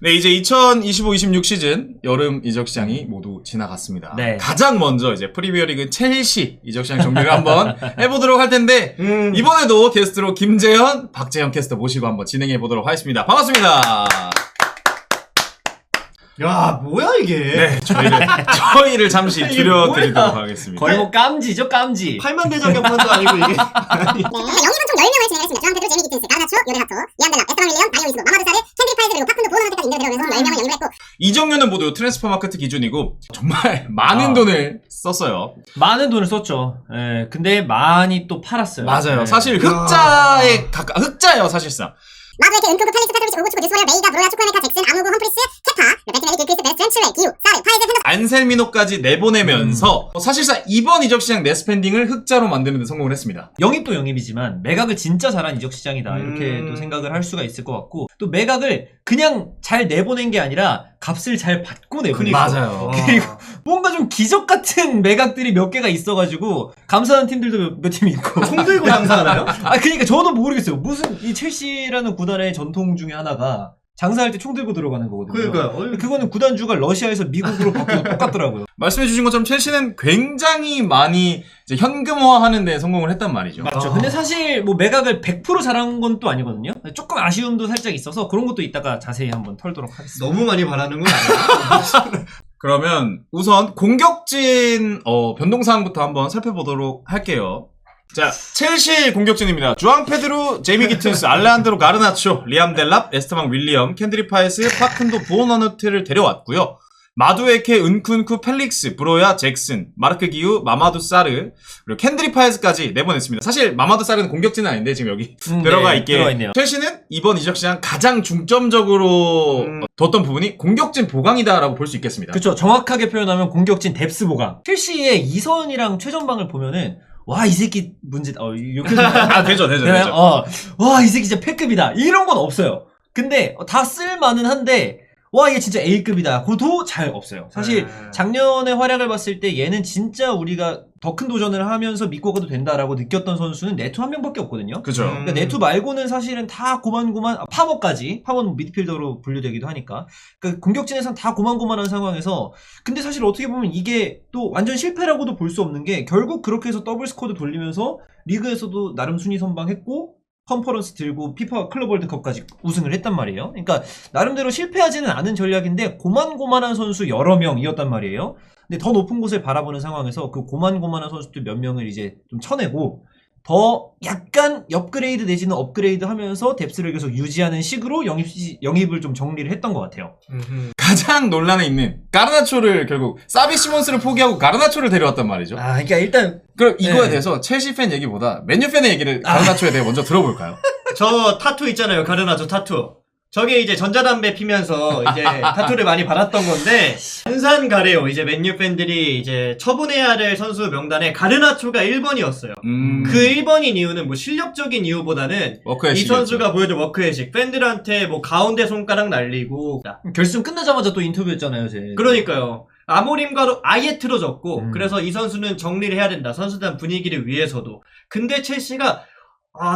네, 이제 2025-26 시즌 여름 이적 시장이 모두 지나갔습니다. 네. 가장 먼저 이제 프리미어리그 첼시 이적 시장 정리를 한번 해보도록 할 텐데 이번에도 게스트로 김재현, 박재현 캐스터 모시고 한번 진행해 보도록 하겠습니다. 반갑습니다. 야, 뭐야 이게? 네, 저희를 잠시 줄여드리도록 하겠습니다. 거의 뭐 깜지죠, 깜지. 8만 대장경판도 아니고 이게. 네, 영입은 총 10명을 진행했습니다. 조항 페드로, 제미 기튼스, 가르나초, 요데하토, 리암델라, 에스테방 윌리엄, 다니오 이스도, 마마드 사르, 켄드리 파이즈 그리고 파쿤도 보너한테까지 인터뷰를 하면서 10명을 영입을 했고 이적료는 모두 트랜스퍼 마케트 기준이고 정말 많은 돈을 썼어요. 많은 돈을 썼죠. 예, 근데 많이 또 팔았어요. 맞아요. 예. 사실 흑자예요, 사실상. 마두에케, 은크그, 칼리스, 카드비치, 오구츠코, 뉴스워리어, 메이가, 브로야, 추크메카, 잭슨, 아무고, 험프리스, 케파, 베트메리, 길크리스, 베스트렌, 칠웨이, 기우, 사르, 파이즈, 핸더 안셀미노까지 내보내면서 사실상 이번 이적 시장 네스펜딩을 흑자로 만드는 데 성공을 했습니다. 영입도 영입이지만 매각을 진짜 잘한 이적 시장이다. 이렇게 또 생각을 할 수가 있을 것 같고 또 매각을 그냥 잘 내보낸 게 아니라 값을 잘 받고 내보냈어요. 맞아요. 그리고 뭔가 좀 기적 같은 매각들이 몇 개가 있어가지고 감사한 팀들도 몇 팀이 있고. 총 들고 장사하나요? 아 그러니까 저도 모르겠어요. 무슨 이 첼시라는 구단의 전통 중에 하나가 장사할 때 총 들고 들어가는 거거든요. 그러니까요. 그거는 구단주가 러시아에서 미국으로 바뀌고 똑같더라고요. 말씀해주신 것처럼 첼시는 굉장히 많이 이제 현금화하는 데 성공을 했단 말이죠. 맞죠. 근데 사실 뭐 매각을 100% 잘한 건 또 아니거든요. 조금 아쉬움도 살짝 있어서 그런 것도 이따가 자세히 한번 털도록 하겠습니다. 너무 많이 바라는 건 아니야? 그러면 우선 공격진 변동사항부터 한번 살펴보도록 할게요. 자, 첼시 공격진입니다. 주앙 페드루, 제미 기튼스, 알레한드로 가르나초, 리암 델랍, 에스테방 윌리엄, 켄드리 파이스, 파큰도 부오너누트를 데려왔고요. 마두에케, 은쿤쿠, 펠릭스, 브로야, 잭슨, 마르크 기우, 마마두 사르, 그리고 켄드리 파이스까지 내보냈습니다. 사실 마마두 사르는 공격진은 아닌데 지금 여기 들어가 있게. 들어가 있네요. 첼시는 이번 이적 시장 가장 중점적으로 뒀던 부분이 공격진 보강이다라고 볼 수 있겠습니다. 그렇죠. 정확하게 표현하면 공격진 뎁스 보강. 첼시의 이선이랑 최전방을 보면은 와, 이 새끼 문제, 이렇게. 아, 되죠. 와, 이 새끼 진짜 패급이다. 이런 건 없어요. 근데 다 쓸만은 한데, 와, 얘 진짜 A급이다. 그것도 잘 없어요. 사실 작년의 활약을 봤을 때 얘는 진짜 우리가 더 큰 도전을 하면서 믿고 가도 된다라고 느꼈던 선수는 네투 한 명밖에 없거든요. 그죠. 그러니까 네투 말고는 사실은 다 고만고만, 파머까지, 파머는 미드필더로 분류되기도 하니까. 그러니까 공격진에선 다 고만고만한 상황에서, 근데 사실 어떻게 보면 이게 또 완전 실패라고도 볼 수 없는 게, 결국 그렇게 해서 더블 스쿼드 돌리면서 리그에서도 나름 순위 선방했고, 컨퍼런스 들고 피파 클럽 월드컵까지 우승을 했단 말이에요. 그러니까 나름대로 실패하지는 않은 전략인데 고만고만한 선수 여러 명이었단 말이에요. 근데 더 높은 곳을 바라보는 상황에서 그 고만고만한 선수들 몇 명을 이제 좀 쳐내고 더 약간 업그레이드 내지는 업그레이드 하면서 뎁스를 계속 유지하는 식으로 영입을 좀 정리를 했던 것 같아요. 가장 논란에 있는 가르나초를 결국 사비 시몬스를 포기하고 가르나초를 데려왔단 말이죠. 아, 그러니까 일단 그럼 이거에 네. 대해서 첼시 팬 얘기보다 맨유 팬의 얘기를 가르나초에 대해 먼저 들어볼까요? 저 타투 있잖아요. 가르나초 타투. 저게 이제 전자담배 피면서 이제 타투를 많이 받았던 건데, 한산 가래요. 이제 맨유 팬들이 이제 처분해야 될 선수 명단에 가르나초가 1번이었어요. 그 1번인 이유는 뭐 실력적인 이유보다는 이 선수가 보여준 워크의식, 팬들한테 뭐 가운데 손가락 날리고. 결승 끝나자마자 또 인터뷰했잖아요, 제. 그러니까요. 아모림과도 아예 틀어졌고, 그래서 이 선수는 정리를 해야 된다. 선수단 분위기를 위해서도. 근데 첼시가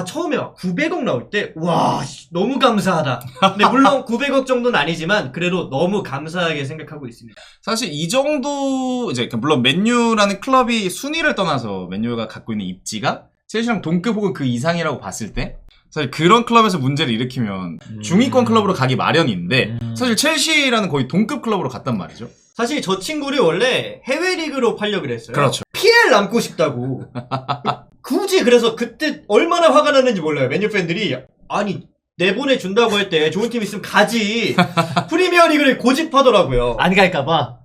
처음에 900억 나올 때, 와, 너무 감사하다. 근데 물론 900억 정도는 아니지만, 그래도 너무 감사하게 생각하고 있습니다. 사실 이 정도, 이제, 물론 맨유라는 클럽이 순위를 떠나서 맨유가 갖고 있는 입지가 첼시랑 동급 혹은 그 이상이라고 봤을 때, 사실 그런 클럽에서 문제를 일으키면 중위권 클럽으로 가기 마련인데, 사실 첼시라는 거의 동급 클럽으로 갔단 말이죠. 사실 저 친구를 원래 해외 리그로 팔려고 그랬어요. 그렇죠. PL 남고 싶다고. 굳이 그래서 그때 얼마나 화가 났는지 몰라요. 맨유 팬들이. 아니, 내보내준다고 할 때 좋은 팀 있으면 가지. 프리미어 리그를 고집하더라고요. 안 갈까봐.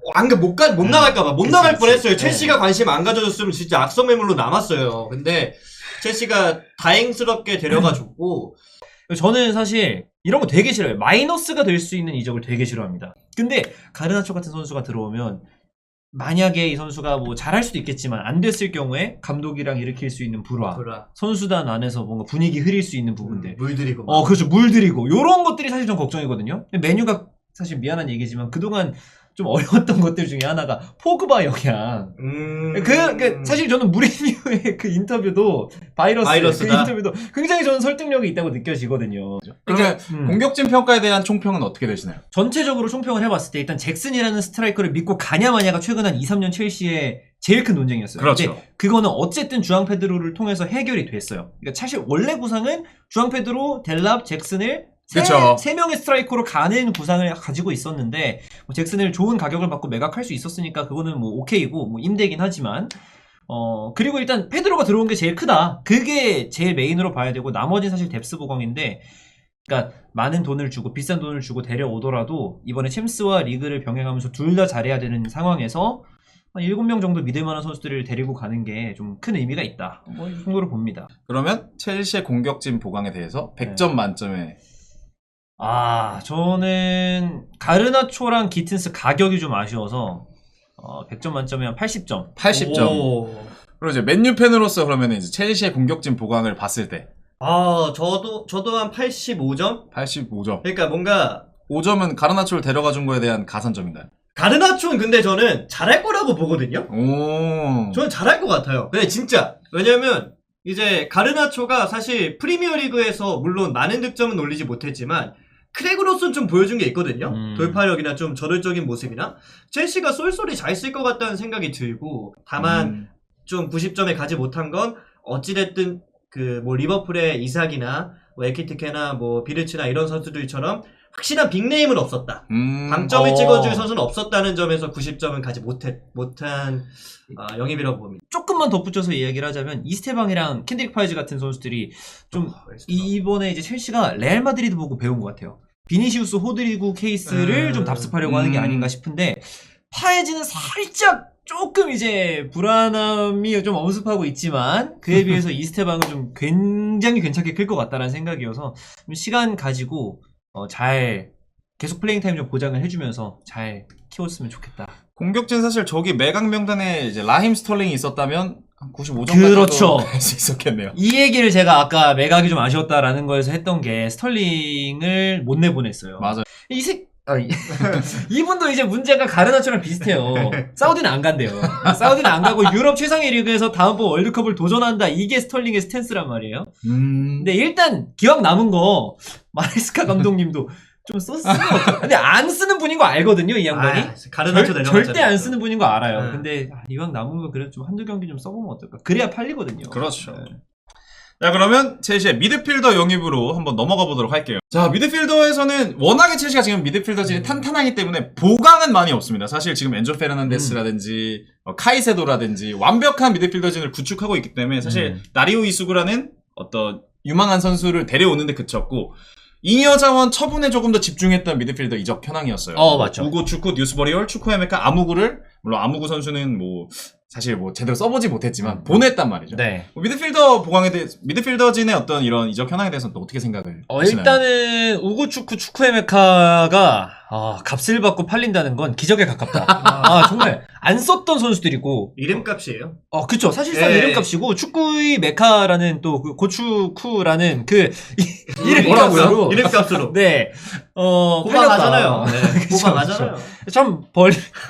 못 나갈까봐. 못 나갈 뻔했어요. 첼시가 관심 안 가져줬으면 진짜 악성 매물로 남았어요. 근데 첼시가 다행스럽게 데려가줬고. 저는 사실 이런 거 되게 싫어요. 마이너스가 될 수 있는 이적을 되게 싫어합니다. 근데 가르나초 같은 선수가 들어오면 만약에 이 선수가 뭐 잘할 수도 있겠지만 안 됐을 경우에 감독이랑 일으킬 수 있는 불화. 선수단 안에서 뭔가 분위기 흐릴 수 있는 부분들. 물들이고. 그렇죠. 물들이고. 요런 것들이 사실 좀 걱정이거든요. 근데 메뉴가 사실 미안한 얘기지만 그동안 좀 어려웠던 것들 중에 하나가 포그바 영향. 사실 저는 무리뉴의 그 인터뷰도 바이러스다. 그 인터뷰도 굉장히 저는 설득력이 있다고 느껴지거든요. 그러면 공격진 평가에 대한 총평은 어떻게 되시나요? 전체적으로 총평을 해봤을 때 일단 잭슨이라는 스트라이커를 믿고 가냐 마냐가 최근 한 2, 3년 첼시의 제일 큰 논쟁이었어요. 그렇죠. 근데 그거는 어쨌든 주앙 페드로를 통해서 해결이 됐어요. 그러니까 사실 원래 구상은 주앙 페드로, 델랍, 잭슨을 그쵸. 세 명의 스트라이커로 가는 구상을 가지고 있었는데 뭐 잭슨을 좋은 가격을 받고 매각할 수 있었으니까 그거는 뭐 오케이고 뭐 임대긴 하지만 그리고 일단 페드로가 들어온 게 제일 크다. 그게 제일 메인으로 봐야 되고 나머지는 사실 뎁스 보강인데 그러니까 많은 돈을 주고 비싼 돈을 주고 데려오더라도 이번에 챔스와 리그를 병행하면서 둘 다 잘해야 되는 상황에서 한 7명 정도 믿을 만한 선수들을 데리고 가는 게 좀 큰 의미가 있다. 뭐 이 정도로 봅니다. 그러면 첼시의 공격진 보강에 대해서 100점 만점에 저는 가르나초랑 기튼스 가격이 좀 아쉬워서 100점 만점에 한 80점. 80점. 그리고 이제 맨유 팬으로서 그러면 이제 첼시의 공격진 보강을 봤을 때 저도 한 85점? 85점. 그러니까 뭔가 5점은 가르나초를 데려가 준 거에 대한 가산점인가요? 가르나초는 근데 저는 잘할 거라고 보거든요. 오. 저는 잘할 것 같아요. 근데 진짜 왜냐면 이제 가르나초가 사실 프리미어리그에서 물론 많은 득점은 올리지 못했지만 크랙으로서는 좀 보여준 게 있거든요. 돌파력이나 좀 저돌적인 모습이나 첼시가 쏠쏠이 잘 쓸 것 같다는 생각이 들고 다만 좀 90점에 가지 못한 건 어찌됐든 그 뭐 리버풀의 이삭이나 뭐 에키티케나 뭐 비르츠나 이런 선수들처럼 확실한 빅네임은 없었다. 방점을 찍어줄 선수는 없었다는 점에서 90점은 가지 못한 영입이라고 봅니다. 조금만 덧붙여서 이야기를 하자면 이스테방이랑 캔드릭 파이즈 같은 선수들이 좀 이번에 이제 첼시가 레알 마드리드 보고 배운 것 같아요. 비니시우스 호드리구 케이스를 좀 답습하려고 하는 게 아닌가 싶은데 파이즈는 살짝 조금 이제 불안함이 좀 엄습하고 있지만 그에 비해서 이스테방은 좀 굉장히 괜찮게 클 것 같다는 생각이어서 좀 시간 가지고 잘 계속 플레잉 타임 좀 보장을 해주면서 잘 키웠으면 좋겠다. 공격진 사실 저기 매각 명단에 이제 라힘 스털링이 있었다면 한 95점까지도 그렇죠. 갈 수 있었겠네요. 이 얘기를 제가 아까 매각이 좀 아쉬웠다라는 거에서 했던 게 스털링을 못 내보냈어요. 맞아요. 이분도 이제 문제가 가르나초랑 비슷해요. 사우디는 안 간대요. 사우디는 안 가고 유럽 최상위 리그에서 다음번 월드컵을 도전한다. 이게 스털링의 스탠스란 말이에요. 근데 일단 기억 남은 거 마레스카 감독님도 좀 썼으면 근데 안 쓰는 분인 거 알거든요, 이 양반이. 가르나초 내려갔잖아요. 절대 안 쓰는 분인 거 알아요. 근데 이왕 남은 거 그래도 좀 한두 경기 좀 써보면 어떨까. 그래야 팔리거든요. 그렇죠. 네. 자, 그러면 첼시의 미드필더 영입으로 한번 넘어가 보도록 할게요. 자, 미드필더에서는 워낙에 첼시가 지금 미드필더진이 탄탄하기 때문에 보강은 많이 없습니다. 사실 지금 엔조 페르난데스라든지 카이세도라든지 완벽한 미드필더진을 구축하고 있기 때문에 사실 나리오 이수구라는 어떤 유망한 선수를 데려오는데 그쳤고 잉여 자원 처분에 조금 더 집중했던 미드필더 이적 현황이었어요. 맞죠. 우고 추쿠, 뉴스버리올, 추쿠에메카, 아무구를 물론 아무구 선수는 뭐 사실 뭐 제대로 써보지 못했지만 보냈단 말이죠. 네. 미드필더 보강에 대해 미드필더진의 어떤 이런 이적 현황에 대해서는 또 어떻게 생각을 하시나요? 일단은 우고추쿠 추쿠에메카가 값을 받고 팔린다는 건 기적에 가깝다. 정말 안 썼던 선수들이고 이름값이에요. 그쵸. 사실상 이름값이고 축구의 메카라는 또 그 고추쿠라는 그 이름값으로 이름값으로. 네. 고방하잖아요. 팔렸다. 고방하잖아요. 참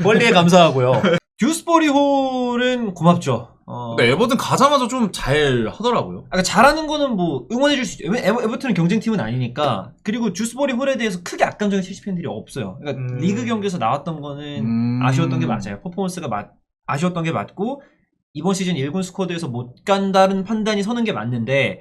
멀리에 감사하고요. 듀스버리홀은 고맙죠. 근데 에버튼 가자마자 좀 잘 하더라고요. 잘하는 거는 뭐 응원해줄 수 있죠. 에버튼은 경쟁팀은 아니니까. 그리고 듀스버리 홀에 대해서 크게 악감정의 첼시 팬들이 없어요. 그러니까 리그 경기에서 나왔던 거는 아쉬웠던 게 맞아요. 퍼포먼스가 아쉬웠던 게 맞고 이번 시즌 1군 스쿼드에서 못 간다는 판단이 서는 게 맞는데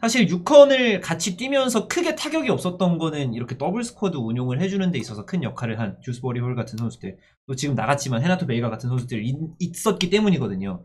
사실 6컨을 같이 뛰면서 크게 타격이 없었던 거는 이렇게 더블 스쿼드 운용을 해주는 데 있어서 큰 역할을 한 듀스버리 홀 같은 선수들 또 지금 나갔지만 헤나토 베이가 같은 선수들이 있었기 때문이거든요.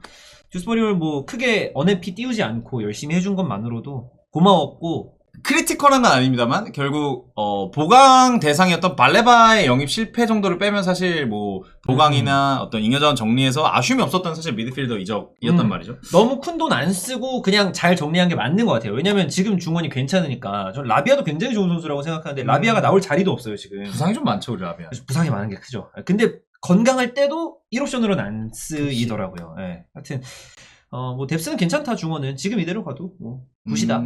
듀스버리 홀 뭐 크게 언해피 띄우지 않고 열심히 해준 것만으로도 고마웠고 크리티컬한 건 아닙니다만 결국 보강 대상이었던 발레바의 영입 실패 정도를 빼면 사실 뭐 보강이나 어떤 잉여자원 정리해서 아쉬움이 없었던 사실 미드필더 이적이었단 말이죠. 너무 큰 돈 안 쓰고 그냥 잘 정리한 게 맞는 것 같아요. 왜냐면 지금 중원이 괜찮으니까 전 라비아도 굉장히 좋은 선수라고 생각하는데 라비아가 나올 자리도 없어요 지금. 부상이 좀 많죠 우리 라비아. 부상이 많은 게 크죠. 근데 건강할 때도 1옵션으로는 안 쓰이더라고요. 네. 하여튼 뭐 뎁스는 괜찮다. 중원은 지금 이대로 가도 뭐 굿이다.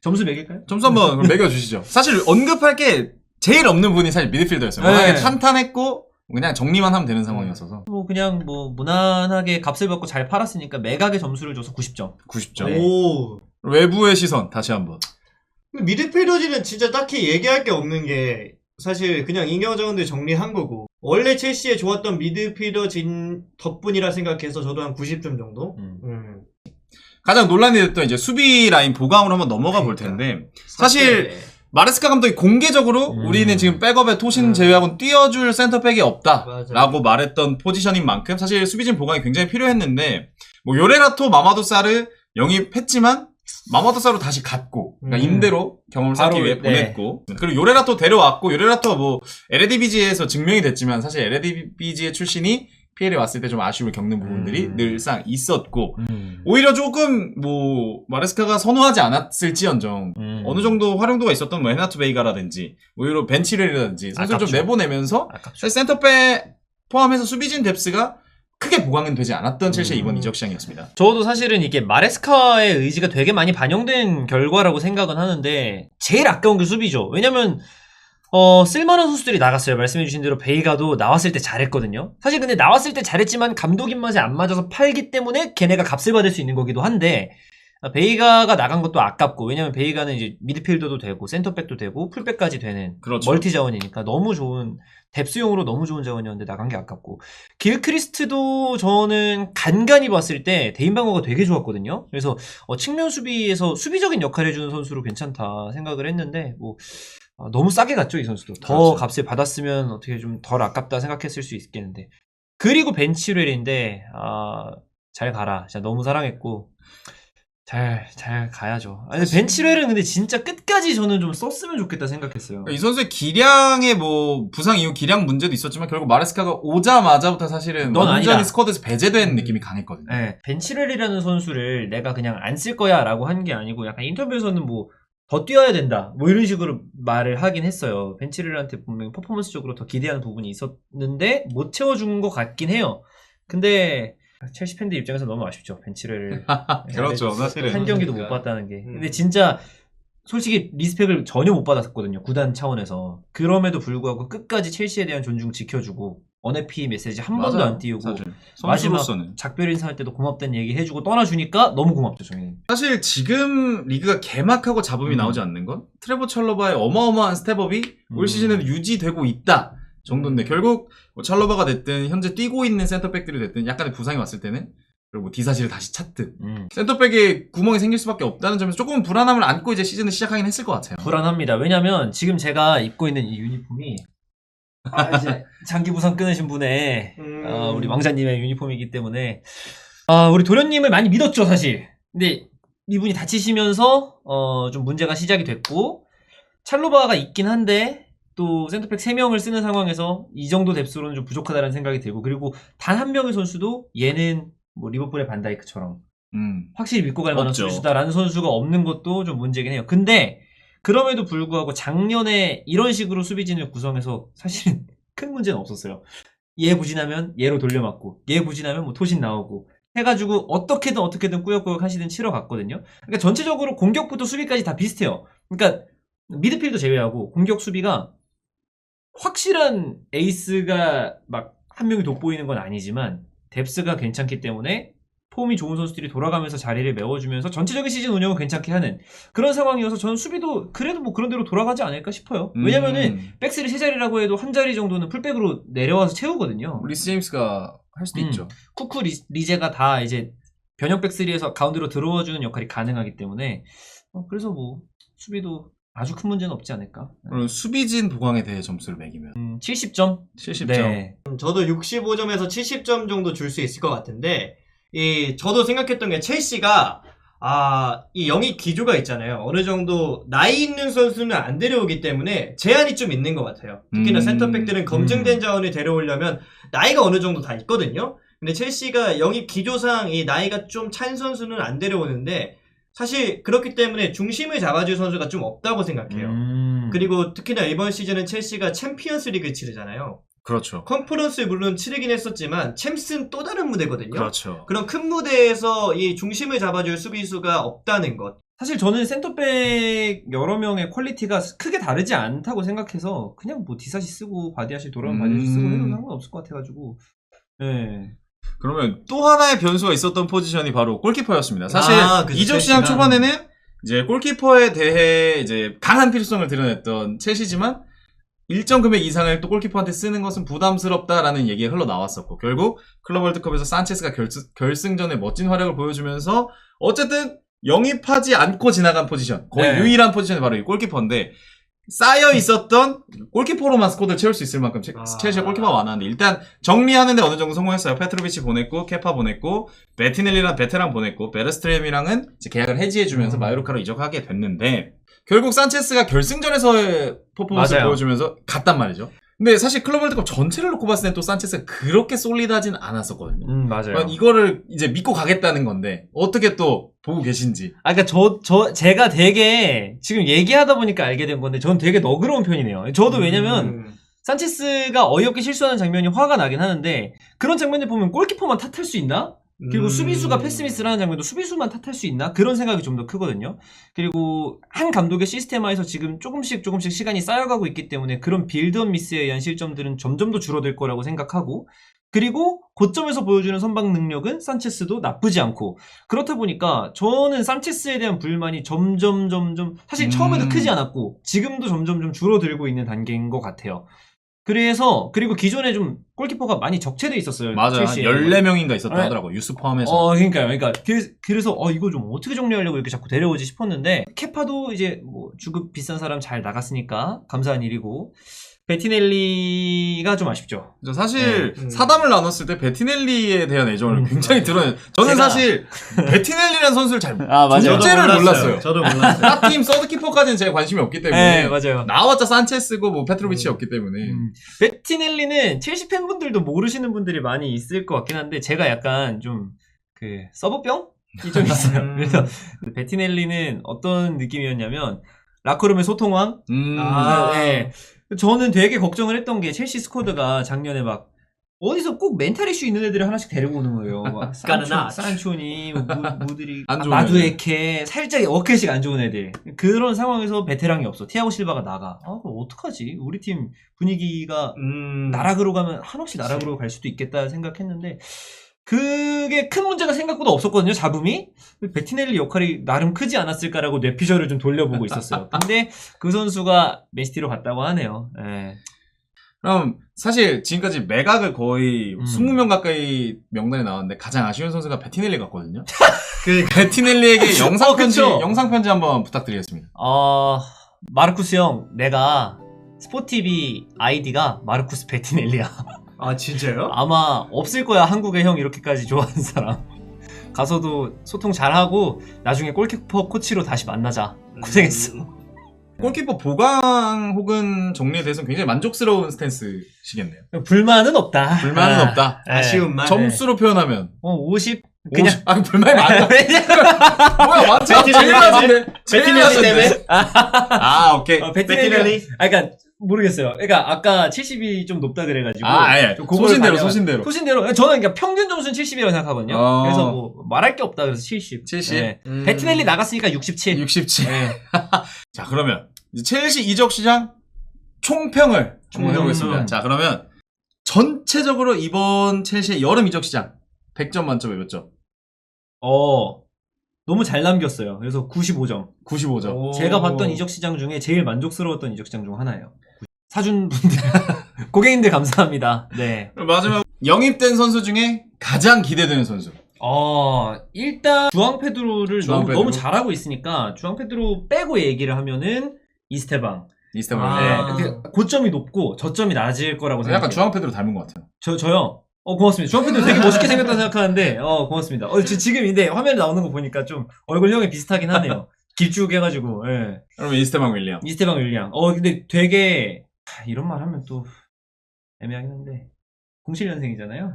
점수 매길까요? 점수 한번 그럼 매겨주시죠. 사실 언급할 게 제일 없는 분이 사실 미드필더였어요. 워낙에 네. 탄탄했고 그냥 정리만 하면 되는 상황이었어서 뭐 그냥 뭐 무난하게 값을 받고 잘 팔았으니까 매각의 점수를 줘서 90점. 90점. 네. 오. 외부의 시선 다시 한번. 미드필더진은 진짜 딱히 얘기할 게 없는 게 사실 그냥 잉여자원들 정리한 거고 원래 첼시에 좋았던 미드필더진 덕분이라 생각해서 저도 한 90점 정도. 가장 논란이 됐던 이제 수비 라인 보강으로 한번 넘어가 볼 텐데 사실 마레스카 감독이 공개적으로 우리는 지금 백업에 토신 제외하고는 뛰어줄 센터백이 없다라고 말했던 포지션인 만큼 사실 수비진 보강이 굉장히 필요했는데 뭐 요레라토 마마도 사르 영입했지만 마마도 사르 다시 갔고 그러니까 임대로 경험을 쌓기 바로, 위해 네. 보냈고 그리고 요레라토 데려왔고 요레라토가 뭐 LADBG에서 증명이 됐지만 사실 LADBG의 출신이 PL에 왔을 때 좀 아쉬움을 겪는 부분들이 늘상 있었고 오히려 조금 뭐 마레스카가 선호하지 않았을지언정 어느 정도 활용도가 있었던 뭐 헤나투 베이가라든지 오히려 벤치렐이라든지 선수를 좀 아깝죠. 내보내면서 아깝죠. 사실 센터백 포함해서 수비진 뎁스가 크게 보강은 되지 않았던 첼시의 이번 이적 시장이었습니다. 저도 사실은 이게 마레스카의 의지가 되게 많이 반영된 결과라고 생각은 하는데 제일 아까운 게 수비죠. 왜냐면 쓸만한 선수들이 나갔어요. 말씀해주신 대로 베이가도 나왔을 때 잘했거든요. 사실 근데 나왔을 때 잘했지만 감독 입맛에 안 맞아서 팔기 때문에 걔네가 값을 받을 수 있는 거기도 한데 베이가가 나간 것도 아깝고 왜냐면 베이가는 이제 미드필더도 되고 센터백도 되고 풀백까지 되는 그렇죠. 멀티 자원이니까 너무 좋은 뎁스용으로 너무 좋은 자원이었는데 나간 게 아깝고 길크리스트도 저는 간간히 봤을 때 대인방어가 되게 좋았거든요. 그래서 측면 수비에서 수비적인 역할을 해주는 선수로 괜찮다 생각을 했는데 뭐 너무 싸게 갔죠 이 선수도. 더 그렇죠. 값을 받았으면 어떻게 좀 덜 아깝다 생각했을 수 있겠는데 그리고 벤치렐인데 잘 가라. 진짜 너무 사랑했고 잘 가야죠. 아니 벤치렐은 근데 진짜 끝까지 저는 좀 썼으면 좋겠다 생각했어요. 이 선수의 기량의 뭐 부상 이후 기량 문제도 있었지만 결국 마레스카가 오자마자부터 사실은 넌 완전히 아니다. 스쿼드에서 배제된 느낌이 강했거든요. 네, 벤치렐이라는 선수를 내가 그냥 안 쓸 거야 라고 한 게 아니고 약간 인터뷰에서는 뭐 더 뛰어야 된다 뭐 이런 식으로 말을 하긴 했어요. 벤치렐한테 분명히 퍼포먼스적으로 더 기대하는 부분이 있었는데 못 채워준 것 같긴 해요. 근데 첼시 팬들 입장에서 너무 아쉽죠. 벤치렐 그렇죠. 사실은. 한 경기도 못 봤다는 게. 근데 진짜 솔직히 리스펙을 전혀 못 받았거든요. 구단 차원에서. 그럼에도 불구하고 끝까지 첼시에 대한 존중 지켜주고 언해피 메시지 한 번도 맞아요. 안 띄우고 사실. 마지막 선수로서는. 작별 인사할 때도 고맙다는 얘기 해주고 떠나주니까 너무 고맙죠. 저희는. 사실 지금 리그가 개막하고 잡음이 나오지 않는 건 트레버 찰러바의 어마어마한 스텝업이 올 시즌에도 유지되고 있다 정도인데 결국 뭐 찰러바가 됐든 현재 뛰고 있는 센터백들이 됐든 약간의 부상이 왔을 때는 그리고 뭐 디사시를 다시 찾든 센터백에 구멍이 생길 수밖에 없다는 점에서 조금 불안함을 안고 이제 시즌을 시작하긴 했을 것 같아요. 불안합니다. 왜냐면 지금 제가 입고 있는 이 유니폼이 이제 장기 부상 끊으신 분의 우리 왕자님의 유니폼이기 때문에 우리 도련님을 많이 믿었죠 사실. 근데 이분이 다치시면서 좀 문제가 시작이 됐고 찰로바가 있긴 한데 또 센터백 3명을 쓰는 상황에서 이 정도 뎁스로는 좀 부족하다는 생각이 들고 그리고 단 한 명의 선수도 얘는 뭐 리버풀의 반다이크처럼 확실히 믿고 갈 만한 없죠. 수비수다라는 선수가 없는 것도 좀 문제긴 해요. 근데 그럼에도 불구하고 작년에 이런 식으로 수비진을 구성해서 사실은 큰 문제는 없었어요. 얘 부진하면 얘로 돌려맞고 얘 부진하면 뭐 토신 나오고 해가지고 어떻게든 꾸역꾸역 하시든 치러 갔거든요. 그러니까 전체적으로 공격부터 수비까지 다 비슷해요. 그러니까 미드필더 제외하고 공격 수비가 확실한 에이스가 막 한 명이 돋보이는 건 아니지만 뎁스가 괜찮기 때문에 폼이 좋은 선수들이 돌아가면서 자리를 메워주면서 전체적인 시즌 운영을 괜찮게 하는 그런 상황이어서 저는 수비도 그래도 뭐 그런 대로 돌아가지 않을까 싶어요. 왜냐면은 백스리 3자리라고 해도 한 자리 정도는 풀백으로 내려와서 채우거든요. 리스 제임스가 할 수도 있죠. 쿠쿠 리제가 다 이제 변형 백스리에서 가운데로 들어와주는 역할이 가능하기 때문에 그래서 뭐 수비도 아주 큰 문제는 없지 않을까. 그럼 수비진 보강에 대해 점수를 매기면 70점? 70점. 네. 저도 65점에서 70점 정도 줄 수 있을 것 같은데 저도 생각했던 게 첼시가 이 영입 기조가 있잖아요. 어느 정도 나이 있는 선수는 안 데려오기 때문에 제한이 좀 있는 것 같아요. 특히나 센터백들은 검증된 자원을 데려오려면 나이가 어느 정도 다 있거든요. 근데 첼시가 영입 기조상 이 나이가 좀 찬 선수는 안 데려오는데 사실 그렇기 때문에 중심을 잡아줄 선수가 좀 없다고 생각해요. 그리고 특히나 이번 시즌은 첼시가 챔피언스 리그를 치르잖아요. 그렇죠. 컨퍼런스 물론 치르긴 했었지만 챔스는 또 다른 무대거든요. 그렇죠. 그런 큰 무대에서 이 중심을 잡아줄 수비수가 없다는 것. 사실 저는 센터백 여러 명의 퀄리티가 크게 다르지 않다고 생각해서 그냥 뭐 디사시 쓰고 바디아시 돌아오면 바디아시 쓰고 해도 상관없을 것 같아가지고. 네. 그러면 또 하나의 변수가 있었던 포지션이 바로 골키퍼였습니다. 사실 그죠, 이적 시장 첼시가. 초반에는 이제 골키퍼에 대해 이제 강한 필요성을 드러냈던 첼시지만 일정 금액 이상을 또 골키퍼한테 쓰는 것은 부담스럽다라는 얘기가 흘러나왔었고 결국 클럽 월드컵에서 산체스가 결승전에 멋진 활약을 보여주면서 어쨌든 영입하지 않고 지나간 포지션 거의 네. 유일한 포지션이 바로 이 골키퍼인데 쌓여 있었던 골키퍼로만 스쿼드를 채울 수 있을 만큼 첼시가 골키퍼가 많았는데 일단 정리하는데 어느 정도 성공했어요. 페트로비치 보냈고 케파 보냈고 베티넬리랑 베테랑 보냈고 베르스트렘이랑은 이제 계약을 해지해주면서 마요르카로 이적하게 됐는데 결국 산체스가 결승전에서의 퍼포먼스를 맞아요. 보여주면서 갔단 말이죠. 근데 사실 클럽 월드컵 전체를 놓고 봤을 땐 또 산체스가 그렇게 솔리드하진 않았었거든요. 맞아요. 이거를 이제 믿고 가겠다는 건데 어떻게 또 보고 계신지. 그러니까 제가 되게 지금 얘기하다 보니까 알게 된 건데 저는 되게 너그러운 편이네요. 저도 왜냐면 산체스가 어이없게 실수하는 장면이 화가 나긴 하는데 그런 장면을 보면 골키퍼만 탓할 수 있나? 그리고 수비수가 패스미스를 하는 장면도 수비수만 탓할 수 있나? 그런 생각이 좀 더 크거든요. 그리고 한 감독의 시스템화에서 지금 조금씩 시간이 쌓여가고 있기 때문에 그런 빌드업 미스에 의한 실점들은 점점 더 줄어들 거라고 생각하고 그리고 고점에서 보여주는 선방 능력은 산체스도 나쁘지 않고 그렇다 보니까 저는 산체스에 대한 불만이 점점 사실 처음에도 크지 않았고 지금도 점점 줄어들고 있는 단계인 것 같아요. 그리고 기존에 좀 골키퍼가 많이 적체돼 있었어요. 맞아요. 한 첼시에. 14명인가 있었다 네. 하더라고. 유스 포함해서. 그러니까 그래서 이거 좀 어떻게 정리하려고 이렇게 자꾸 데려오지 싶었는데 케파도 이제 뭐 주급 비싼 사람 잘 나갔으니까 감사한 일이고 베티넬리가 좀 아쉽죠. 사실 사담을 나눴을 때 베티넬리에 대한 애정을 굉장히 드러내요. 저는 제가- 사실 베티넬리라는 선수를 잘 맞아요. 존재를 몰랐어요. 저도 몰랐어요. 타팀 서드키퍼까지는 제가 관심이 없기 때문에 네, 맞아요. 나왔자 산체스고 뭐 페트로비치였기 때문에 베티넬리는 첼시 팬분들도 모르시는 분들이 많이 있을 것 같긴 한데 제가 약간 좀 그 서브병이 좀 있어요. 그래서 베티넬리는 어떤 느낌이었냐면 라커룸의 소통왕. 네. 저는 되게 걱정을 했던 게 첼시 스쿼드가 작년에 막 어디서 꼭 멘탈 이슈 있는 애들을 하나씩 데리고 오는 거예요. 막 산초니, 무드리, 안 좋은 마두에케, 살짝 어깨씩 안 좋은 애들. 그런 상황에서 베테랑이 없어. 티아고 실바가 나가. 그럼 어떡하지? 우리 팀 분위기가 나락으로 가면 한없이 나락으로 갈 수도 있겠다 생각했는데 그게 큰 문제가 생각보다 없었거든요. 잡음이. 베티넬리 역할이 나름 크지 않았을까라고 뇌피셜을 좀 돌려보고 있었어요. 근데 그 선수가 맨시티로 갔다고 하네요. 네. 그럼 사실 지금까지 매각을 거의 20명 가까이 명단에 나왔는데 가장 아쉬운 선수가 베티넬리 같거든요. 그 베티넬리에게 영상 편지 한번 부탁드리겠습니다. 마르쿠스 형, 내가 스포티비 아이디가 마르쿠스 베티넬리야. 아 진짜요? 아마 없을 거야, 한국에 형 이렇게까지 좋아하는 사람. 가서도 소통 잘하고 나중에 골키퍼 코치로 다시 만나자. 고생했어. 골키퍼 보강 혹은 정리에 대해서는 굉장히 만족스러운 스탠스시겠네요. 불만은 없다. 불만은 없다. 네. 아쉬움만. 점수로 표현하면 50? 그냥 50. 불만이 많다. 뭐야, 많지? 베티넬리 제일 많은데. 베티넬리 때문에? 오케이. 베티넬리. 그러니까 모르겠어요. 그러니까 아까 70이 좀 높다 그래가지고. 아예. 좀 그걸 소신대로, 반영한- 소신대로. 소신대로. 저는 그러니까 평균 점수는 70이라고 생각하거든요. 그래서 뭐 말할 게 없다 그래서 70. 70. 네. 베티넬리 나갔으니까 67. 67. 네. 자, 그러면 이제 첼시 이적 시장 총평을 해보겠습니다. 자, 그러면 전체적으로 이번 첼시의 여름 이적 시장 100점 만점에 몇 점? 너무 잘 남겼어요. 그래서 95점. 95점. 제가 봤던 이적 시장 중에 제일 만족스러웠던 이적 시장 중 하나예요. 사준 분들, 고객님들 감사합니다. 네. 마지막 영입된 선수 중에 가장 기대되는 선수. 일단 주앙 페드로를 주앙 페드로? 너무 잘하고 있으니까 주앙 페드로 빼고 얘기를 하면은 이스테방. 이스테방. 네. 고점이 높고 저점이 낮을 거라고 생각해요. 약간 주앙페드로 닮은 것 같아요. 저요. 고맙습니다. 주앙 페드로 되게 멋있게 생겼다고 생각하는데, 고맙습니다. 지금 근데 화면에 나오는 거 보니까 좀 얼굴형이 비슷하긴 하네요. 길쭉해가지고, 예. 그러면 이스테방 윌리엄. 이스테방 윌리앙. 근데 되게, 이런 말 하면 또 애매하긴 한데, 07년생이잖아요.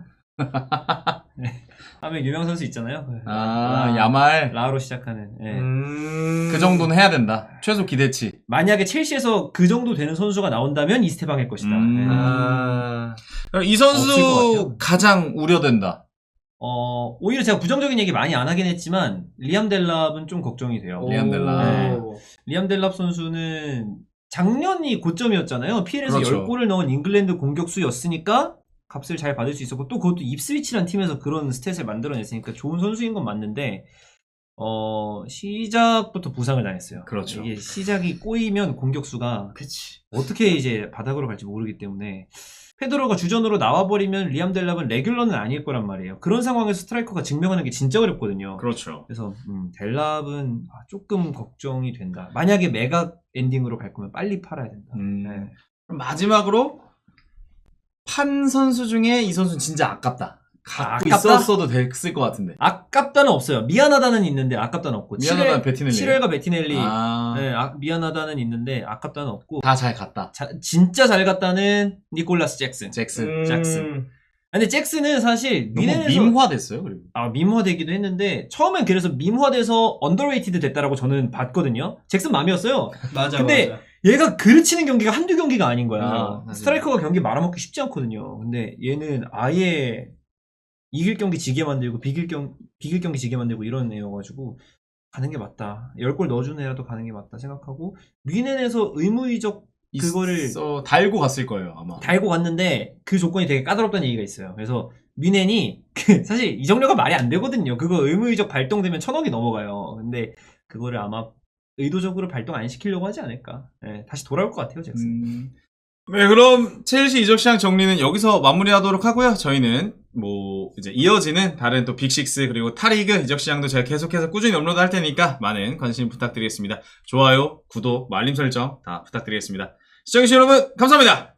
네. 하면 유명 선수 있잖아요. 야말. 라로 시작하는. 예. 그 정도는 해야 된다. 최소 기대치. 만약에 첼시에서 그 정도 되는 선수가 나온다면 이스테방일 것이다. 예. 이 없을 것 선수 같아요. 가장 우려된다. 오히려 제가 부정적인 얘기 많이 안 하긴 했지만 리암 델랍은 좀 걱정이 돼요. 리암 델랍. 네. 리암 델랍 선수는 작년이 고점이었잖아요. PL에서 그렇죠. 10골을 넣은 잉글랜드 공격수였으니까 값을 잘 받을 수 있었고 또 그것도 입스위치란 팀에서 그런 스탯을 만들어냈으니까 좋은 선수인 건 맞는데 시작부터 부상을 당했어요. 그렇죠. 이게 시작이 꼬이면 공격수가 그치. 어떻게 이제 바닥으로 갈지 모르기 때문에 페드로가 주전으로 나와버리면 리암 델랍은 레귤러는 아닐 거란 말이에요. 그런 상황에서 스트라이커가 증명하는 게 진짜 어렵거든요. 그렇죠. 그래서 델랍은 조금 걱정이 된다. 만약에 매각 엔딩으로 갈 거면 빨리 팔아야 된다. 네. 그럼 마지막으로 판 선수 중에 이 선수는 진짜 아깝다. 갖고 아깝다? 있었어도 됐을 것 같은데. 아깝다는 없어요. 미안하다는 있는데 아깝다는 없고. 미안하다는 베티넬리. 7웰과 베티넬리. 아, 네, 미안하다는 있는데 아깝다는 없고. 다 잘 갔다. 진짜 잘 갔다는 니콜라스 잭슨. 잭슨. 잭슨. 근데 잭슨은 사실 너무 미넨에서 밈화됐어요, 그리고. 밈화되기도 했는데 처음엔 그래서 밈화돼서 언더레이티드 됐다라고 저는 봤거든요. 잭슨 맘이었어요. 맞아, 근데 맞아. 얘가 그르치는 경기가 한두 경기가 아닌 거야. 맞아요. 스트라이커가 경기 말아먹기 쉽지 않거든요. 근데 얘는 아예 이길 경기 지게 만들고 비길 경기 지게 만들고 이런 애여가지고 가는 게 맞다. 10골 넣어주는 애라도 가는 게 맞다 생각하고 미넨에서 의무의적 그거를 달고 갔을 거예요, 아마. 달고 갔는데 그 조건이 되게 까다롭다는 얘기가 있어요. 그래서 미넨이 사실 이적료가 말이 안 되거든요. 그거 의무의적 발동되면 1,000억이 넘어가요. 근데 그거를 아마 의도적으로 발동 안 시키려고 하지 않을까. 네, 다시 돌아올 것 같아요, 잭슨. 네, 그럼 첼시 이적 시장 정리는 여기서 마무리하도록 하고요. 저희는 이제 이어지는 다른 또 빅6 그리고 타리그 이적 시장도 제가 계속해서 꾸준히 업로드 할 테니까 많은 관심 부탁드리겠습니다. 좋아요, 구독, 알림 설정 다 부탁드리겠습니다. 시청해주신 여러분 감사합니다.